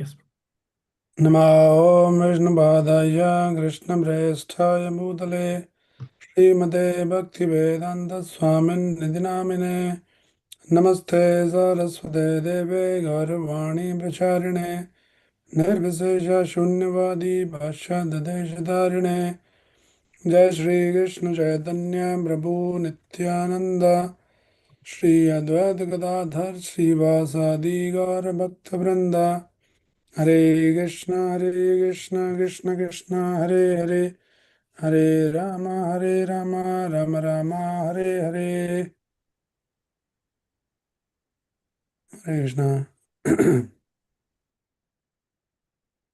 Yes. नमो विष्णुपादाय कृष्णप्रेष्ठाय भूतले श्रीमते भक्तिवेदान्तस्वामिन्निधि नामिने नमस्ते सरस्वते देवे गौरवाणी प्रचारिणे निर्विशेषशून्यवादी भाष्यदेशधारिणे जय श्री कृष्ण चैतन्य प्रभु नित्यानंद श्री अद्वैत गदाधर श्रीवासादि गौर भक्तवृंद हरे Krishna Krishna Krishna Hare Hare Hare Ram Ram Ram Hare Hare Hare Krishna.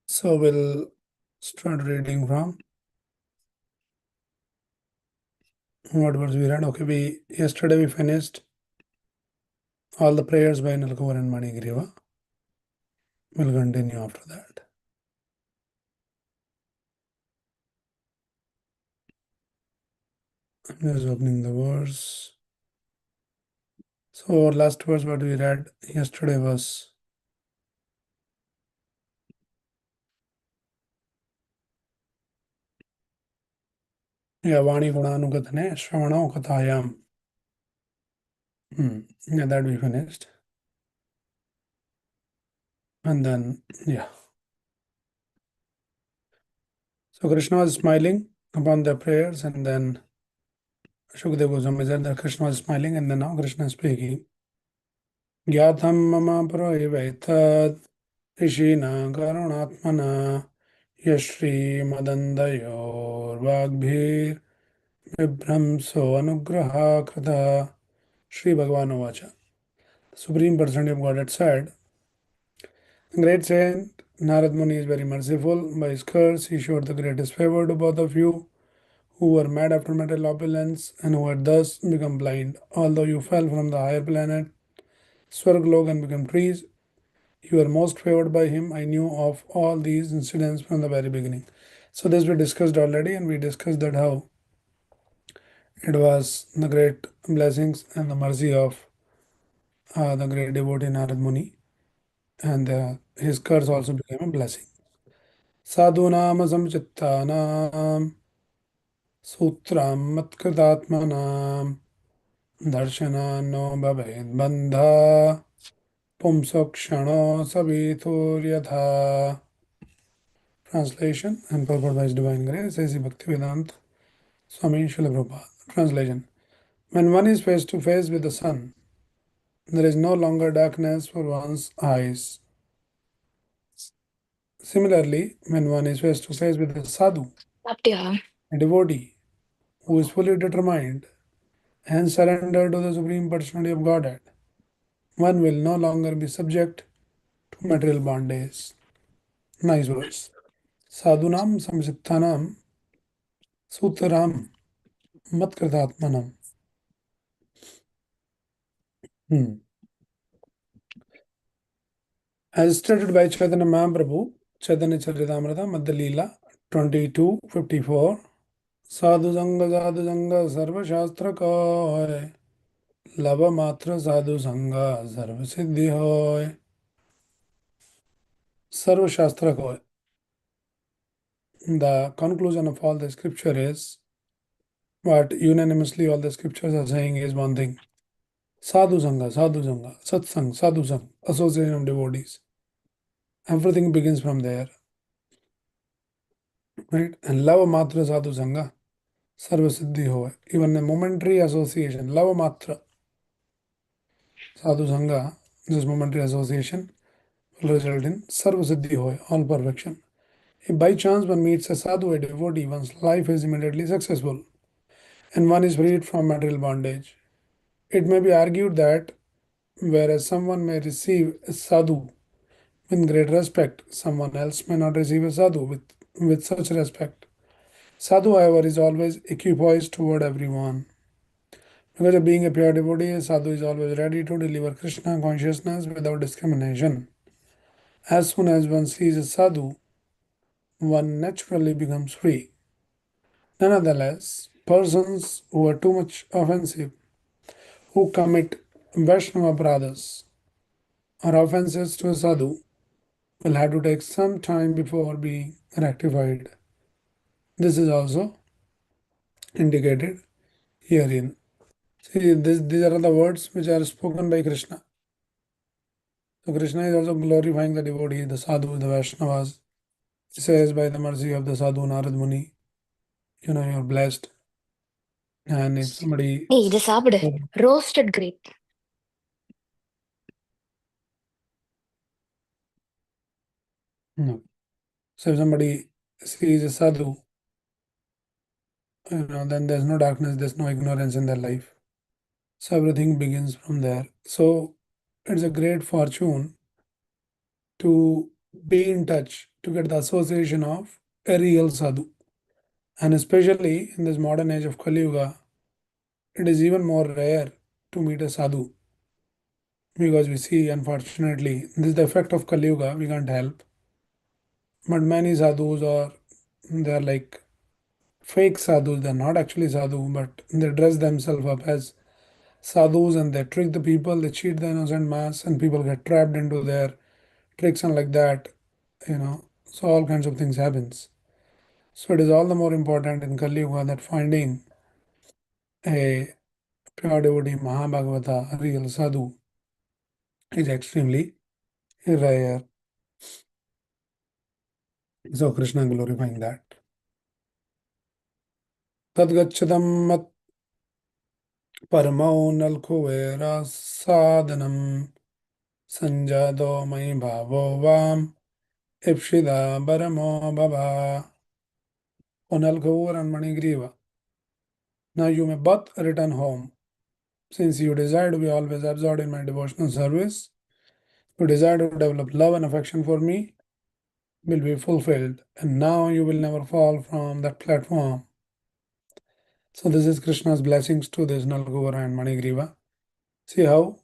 So we'll start reading from what verse we read. Okay, we yesterday we finished all the prayers by Nalkavar and Manigriva. We'll continue after that. I'm just opening the verse. So our last verse what we read yesterday was Vani Gunanugatane Shravano Kathayam. Yeah, that we finished. And then, yeah. So Krishna was smiling upon their prayers, and then Shukadeva Goswami said that Krishna was smiling, and then now Krishna is speaking. Gyatham mama prohivetad Rishina karunatmana Yashri madandayor vagbhir vibramso anugraha krita Shri Bhagavan Vacha. The Supreme Personality of Godhead said, the great saint Narad Muni is very merciful. By his curse, he showed the greatest favor to both of you who were mad after material opulence and who had thus become blind. Although you fell from the higher planet, Swarglok, and became trees, you were most favored by him. I knew of all these incidents from the very beginning. So this we discussed already, and we discussed that how it was the great blessings and the mercy of the great devotee Narad Muni, and his curse also became a blessing. Sadhunam samchittanam sutram matkrtatmanam दर्शनान्नो भवेद् बन्धा पुंसो क्षणो सवितुर्यथा. Translation and purport by His Divine Grace, A.C. Bhaktivedanta Swami Srila Prabhupada. Translation. When one is face to face with the sun, there is no longer darkness for one's eyes. Similarly, when one is face to face with the sadhu, a devotee who is fully determined and surrendered to the Supreme Personality of Godhead, one will no longer be subject to material bondage. Nice verse. Sadhunam samsittanam sutaram matkratatmanam. As stated by Chaitanya Mahaprabhu, Chaitanya Charitamrita, Madhya Leela 22:54. Sadhu Sangha Sarva Shastra Koy Lava Matra Sadhu Sangha Sarva Siddhi Hoy. Sarva Shastra Koy. The conclusion of all the scripture is what unanimously all the scriptures are saying is one thing. Sadhu Sangha, Satsang, Sadhu Sang, association of devotees. Everything begins from there, right? And Lava Matra Sadhu Sangha, Sarva Siddhi Hoy. Even a momentary association, Lava Matra Sadhu Sangha, this momentary association will result in Sarva Siddhi Hoy, all perfection. If by chance one meets a sadhu, a devotee, one's life is immediately successful and one is freed from material bondage. It may be argued that whereas someone may receive a sadhu with great respect, someone else may not receive a sadhu with such respect. Sadhu, however, is always equipoised toward everyone. Because of being a pure devotee, a sadhu is always ready to deliver Krishna consciousness without discrimination. As soon as one sees a sadhu, one naturally becomes free. Nonetheless, persons who are too much offensive, who commit Vaishnava apradhas or offenses to a sadhu, will have to take some time before being rectified. This is also indicated herein. See, these are the words which are spoken by Krishna. So Krishna is also glorifying the devotee, the sadhu, the Vaishnavas. He says, by the mercy of the sadhu Narad Muni, you're blessed. And if somebody, ஏய் இதை சாப்பிடு roasted grape. no. So if somebody sees a sadhu, then there's no darkness, there's no ignorance in their life. So everything begins from there. So it's a great fortune to be in touch, to get the association of a real sadhu. And especially in this modern age of Kali Yuga, it is even more rare to meet a sadhu because we see, unfortunately, this is the effect of Kali Yuga, we can't help. But many sadhus are, they're like fake sadhus, they're not actually sadhu, but they dress themselves up as sadhus and they trick the people, they cheat the innocent mass, and people get trapped into their tricks and like that, So all kinds of things happens. So it is all the more important in Kali Yuga that finding a pure devotee Mahabhagavata, a real sadhu, is extremely rare. So Krishna glorifying that. Tadgachadam mat paramau nalkuvera sadhanam sanjado mai bhavo vam ipshida baramo bhava. O Nalkuvara and Manigriva, now you may both return home. Since you desire to be always absorbed in my devotional service, you desire to develop love and affection for me, will be fulfilled, and now you will never fall from that platform. So this is Krishna's blessings to this Nalkuvara and Manigriva. See how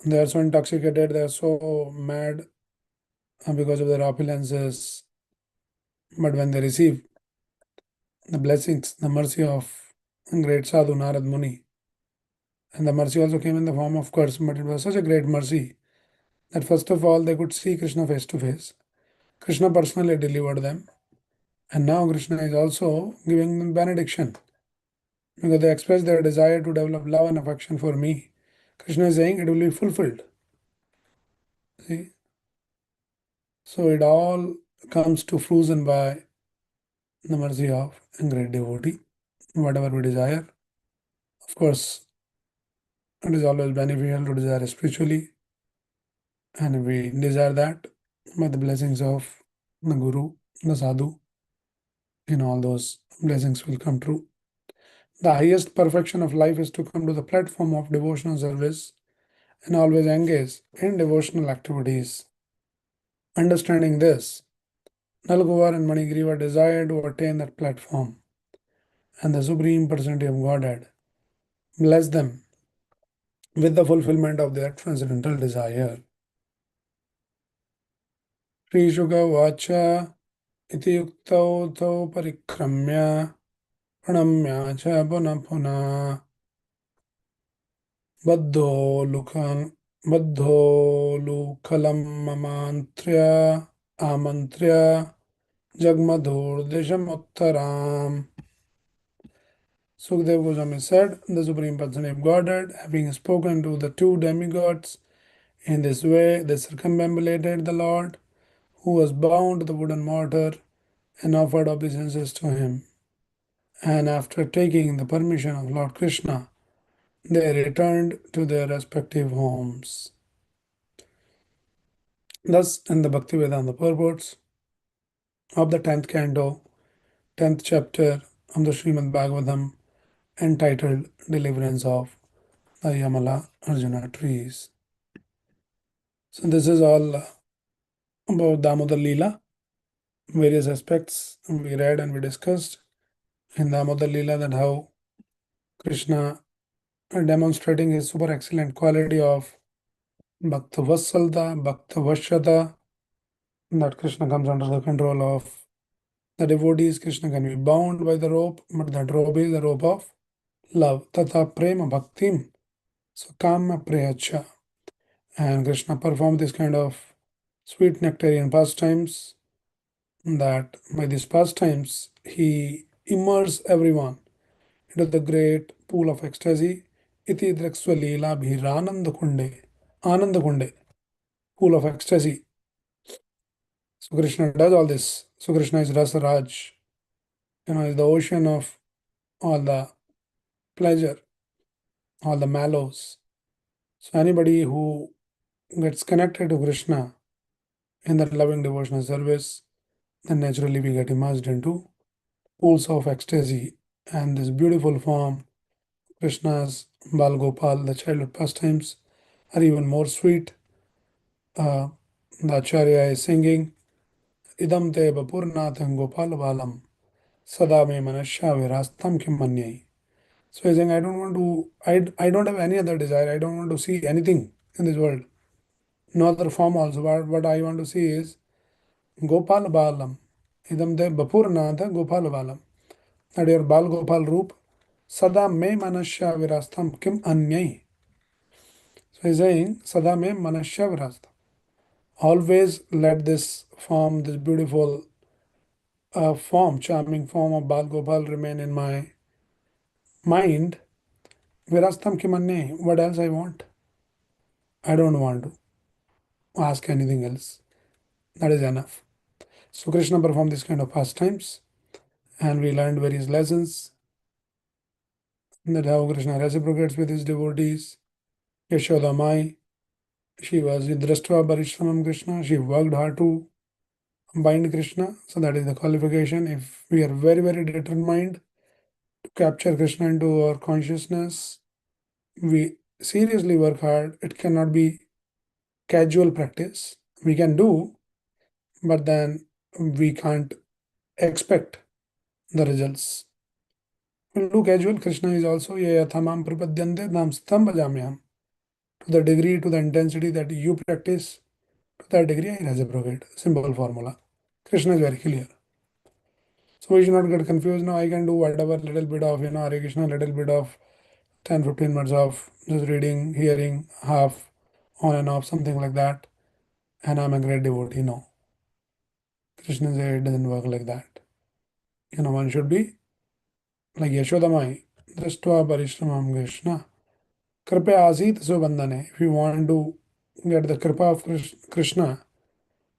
they are so intoxicated, they are so mad because of their opulences, but when they receive the blessings, the mercy of great Sadhu Narad Muni, and the mercy also came in the form of curse, but it was such a great mercy that first of all they could see Krishna face to face. Krishna personally delivered them, and now Krishna is also giving them benediction because they express their desire to develop love and affection for me. Krishna is saying it will be fulfilled. See? So it all comes to fruition by the mercy of a great devotee. Whatever we desire, of course, it is always beneficial to desire spiritually, and we desire that by the blessings of the Guru, the Sadhu, all those blessings will come true. The highest perfection of life is to come to the platform of devotional service and always engage in devotional activities. Understanding this, Nalgowar and Manigriva desire to attain that platform, and the Supreme Personality of Godhead bless them with the fulfillment of their transcendental desire. Sri Shuka Vacha iti yuktau tau parikramya pranamya cha puna puna बद्धोलुखलं ममान्त्र्य आमन्त्र्य जगमधुर्दिशमुत्तराम्. Sukadeva Goswami said, the Supreme Personality of Godhead, having spoken to the two demigods in this way, they circumambulated the Lord, who was bound to the wooden mortar, and offered obeisances to him. And after taking the permission of Lord Krishna, they returned to their respective homes. Thus, in the Bhaktivedanta purports of the 10th canto, 10th chapter of the Srimad Bhagavatam, entitled Deliverance of the Yamala Arjuna trees. So, this is all about Damodar Leela, various aspects we read and we discussed in Damodar Leela, that how Krishna demonstrating his super excellent quality of Bhakta Vassalta, Bhakta Vashyata, that Krishna comes under the control of the devotees. Krishna can be bound by the rope, but that rope is the rope of love. Tata prema bhaktim, so kama prehacha. And Krishna performed this kind of sweet nectarian pastimes, that by these pastimes he immersed everyone into the great pool of ecstasy. Iti Drakswalila Bhirananda Kunde, Ananda Kunde, pool of ecstasy. So Krishna does all this. So Krishna is Rasa Raj, is the ocean of all the pleasure, all the mallows. So anybody who gets connected to Krishna in that loving devotional service, then naturally we get immersed into pools of ecstasy. And this beautiful form, Krishna's Bal Gopal, the childhood pastimes, are even more sweet. Uh, the Acharya is singing, Idam te bapurnatham Gopal Balam, Sada me manasya virastam kim manyai. So he's saying, I don't want to, I don't have any other desire. I don't want to see anything in this world. No other form also. But what I want to see is Gopal Balam. Idam de Bapurnatha Gopal Balam. That your Bal Gopal Roop. Sada me manasya virastam kim anyai. So he's saying, Sada me manasya virastam. Always let this form, this beautiful form, charming form of Bal Gopal remain in my mind. Virastam kim anyai. What else I want? I don't want to ask anything else. That is enough. So Krishna performed this kind of pastimes, and we learned various lessons. That how Krishna reciprocates with his devotees. Yashoda Mai, she was Idrastva Parishramam Krishna. She worked hard to bind Krishna. So that is the qualification. If we are very, very determined to capture Krishna into our consciousness, we seriously work hard. It cannot be casual practice. We can do, but then we can't expect the results. We'll do casual. Krishna is also Yayathamam Prapadyante Nam Stam Bhajamyam. To the degree, to the intensity that you practice, to that degree I reciprocate. Simple formula. Krishna is very clear. So we should not get confused. Now I can do whatever little bit of, Hare Krishna, little bit of 10, 15 minutes of just reading, hearing, half on and off, something like that. And I'm a great devotee. No. Krishna said it doesn't work like that. One should be like Yashodamai, Drashtva Parishramam Krishna. Kripa Asit Subandhane. If you want to get the Kripa of Krishna,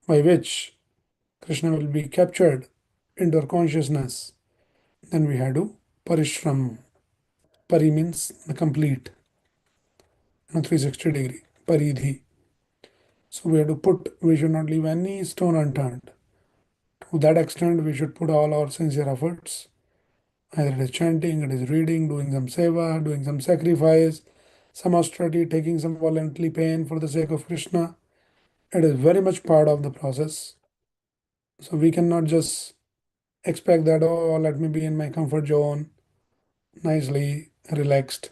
by which Krishna will be captured into our consciousness, then we have to Parishram. Pari means the complete, 360 degree. Paridhi. So we should not leave any stone unturned. To that extent, we should put all our sincere efforts. Either it is chanting, it is reading, doing some seva, doing some sacrifice, some austerity, taking some voluntary pain for the sake of Krishna. It is very much part of the process. So we cannot just expect that, oh, let me be in my comfort zone, nicely relaxed.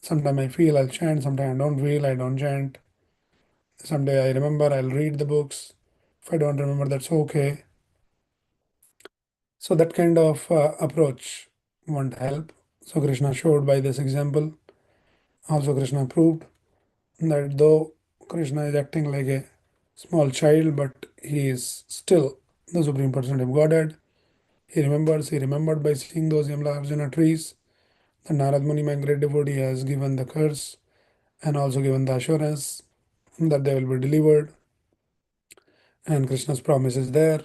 Sometime I feel I'll chant, sometime I don't feel, I don't chant. Someday I remember, I'll read the books. If I don't remember, that's okay. So that kind of approach won't help. So Krishna showed by this example. Also Krishna proved that though Krishna is acting like a small child, but he is still the Supreme Personality of Godhead. He remembered by seeing those Yamla Arjuna trees. The Narad Muni, my great devotee, has given the curse and also given the assurance that they will be delivered. And Krishna's promise is there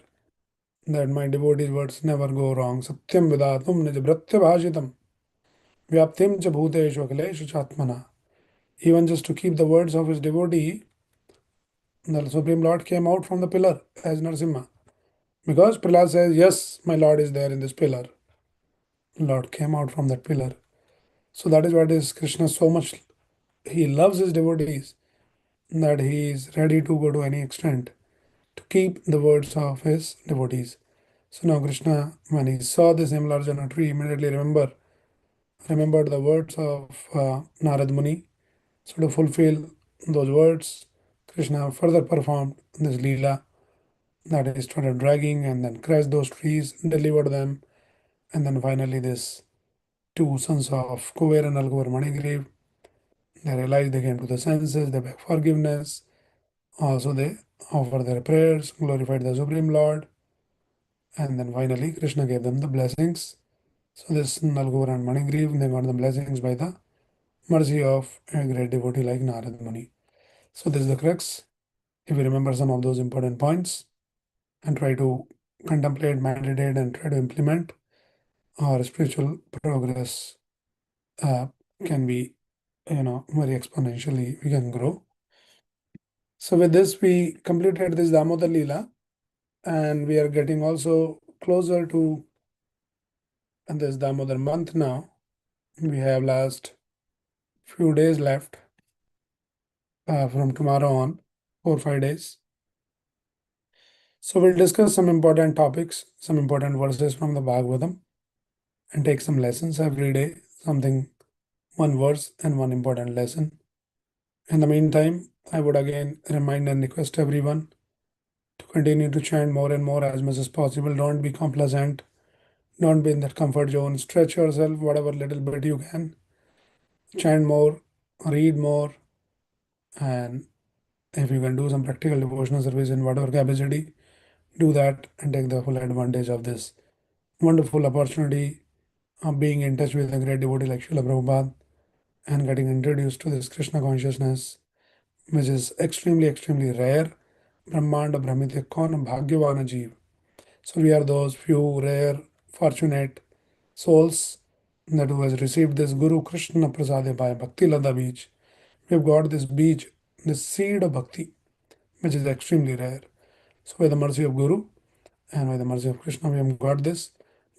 that my devotees' words never go wrong. Satyam vidatum nij bhratya bhajitam vyaptim cha bhuteshu akhileshu chatmana. Even just to keep the words of his devotee, the Supreme Lord came out from the pillar as Narsimha. Because Prahlad says, yes, my Lord is there in this pillar. Lord came out from that pillar. So that is what is Krishna so much. He loves his devotees that he is ready to go to any extent to keep the words of his devotees. So now Krishna, when he saw this Himlarjana tree, immediately remembered the words of Narad Muni. So to fulfill those words, Krishna further performed this Leela, that he started dragging and then crushed those trees, delivered them, and then finally this two sons of Kuver and Alkuver Manigrave, they realized, they came to the senses, they begged forgiveness. Also they offered their prayers, glorified the Supreme Lord, and then finally Krishna gave them the blessings. So this Nalgur and Manigriv, they got the blessings by the mercy of a great devotee like Narad Muni. So this is the crux. If you remember some of those important points and try to contemplate, meditate, and try to implement, our spiritual progress uh, can be, very exponentially, we can grow. So with this, we completed this Damodar Leela, and we are getting also closer to this Damodar month now. We have last few days left from tomorrow on, 4 5 days. So we'll discuss some important topics, some important verses from the Bhagavatam, and take some lessons every day, something, one verse and one important lesson. In the meantime, I would again remind and request everyone to continue to chant more and more as much as possible. Don't be complacent. Don't be in that comfort zone. Stretch yourself whatever little bit you can. Chant more, read more, and if you can do some practical devotional service in whatever capacity, do that and take the full advantage of this wonderful opportunity of being in touch with a great devotee like Srila Prabhupada and getting introduced to this Krishna consciousness, which is extremely, extremely rare. Brahmanda Brahmite Kaun Bhagyavana Jeev. So we are those few rare, fortunate souls that who has received this Guru Krishna Prasade by Bhakti Lada Beej. We've got this beej, this seed of bhakti, which is extremely rare. So by the mercy of Guru and by the mercy of Krishna, we have got this.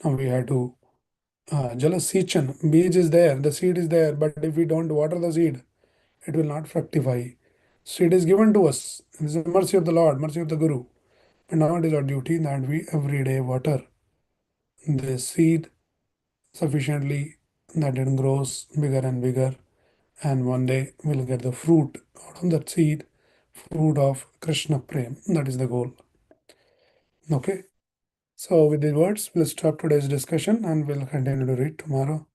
Now we have to Jalasichan, beej is there, the seed is there, but if we don't water the seed, it will not fructify. Seed is given to us. This is the mercy of the Lord, mercy of the Guru. And now it is our duty that we every day water the seed sufficiently that it grows bigger and bigger. And one day we'll get the fruit out of that seed, fruit of Krishna Prem. That is the goal. Okay. So with these words, we'll stop today's discussion and we'll continue to read tomorrow.